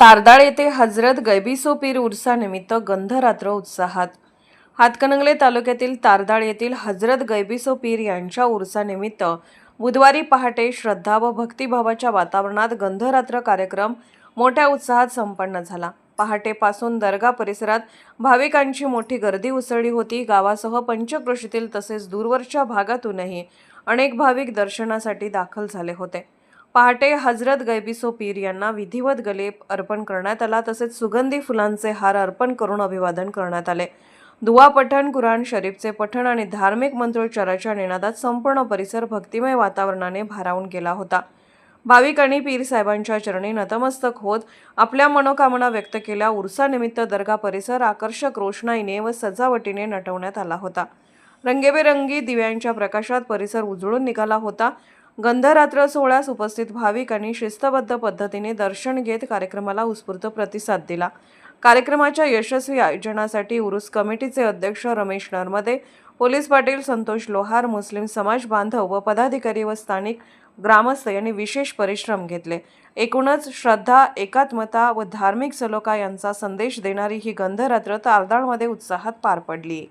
तारदाळ येथे हजरत गैबीसो पीर उर्सानिमित्त गंधरात्र उत्साहात. हातकणंगले तालुक्यातील तारदाळ येथील हजरत गैबीसो पीर यांच्या उर्सानिमित्त बुधवारी पहाटे श्रद्धा व भक्तिभावाच्या वातावरणात गंधरात्र कार्यक्रम मोठ्या उत्साहात संपन्न झाला. पहाटेपासून दर्गा परिसरात भाविकांची मोठी गर्दी उसळली होती. गावासह पंचक्रोशीतील तसेच दूरवरच्या भागातूनही अनेक भाविक दर्शनासाठी दाखल झाले होते. पहाटे हजरत गैबीसो पीर यांना विधिवत गलेप अर्पण करण्यात आला. तसेच सुगंधी फुलांचे हार अर्पण करून अभिवादन करण्यात आले. दुआ पठण, कुराण शरीफचे पठण आणि धार्मिक मंत्रोच्चाराच्या निनादात संपूर्ण परिसर भक्तिमय वातावरणाने भारावून गेला होता. भाविकांनी पीर साहेबांच्या चरणी नतमस्तक होत आपल्या मनोकामना व्यक्त केल्या. उर्सानिमित्त दर्गा परिसर आकर्षक रोषणाईने व सजावटीने नटवण्यात आला होता. रंगीबेरंगी दिव्यांच्या प्रकाशात परिसर उजळून निघाला होता. गंधरात्र सोहळ्यास उपस्थित भाविकांनी शिस्तबद्ध पद्धतीने दर्शन घेत कार्यक्रमाला उत्स्फूर्त प्रतिसाद दिला. कार्यक्रमाच्या यशस्वी आयोजनासाठी उरूस कमिटीचे अध्यक्ष रमेश नरमदे, पोलीस पाटील संतोष लोहार, मुस्लिम समाज बांधव व पदाधिकारी व स्थानिक ग्रामस्थ यांनी विशेष परिश्रम घेतले. एकूणच श्रद्धा, एकात्मता व धार्मिक सलोखा यांचा संदेश देणारी ही गंधरात्र तारदाळमध्ये उत्साहात पार पडली.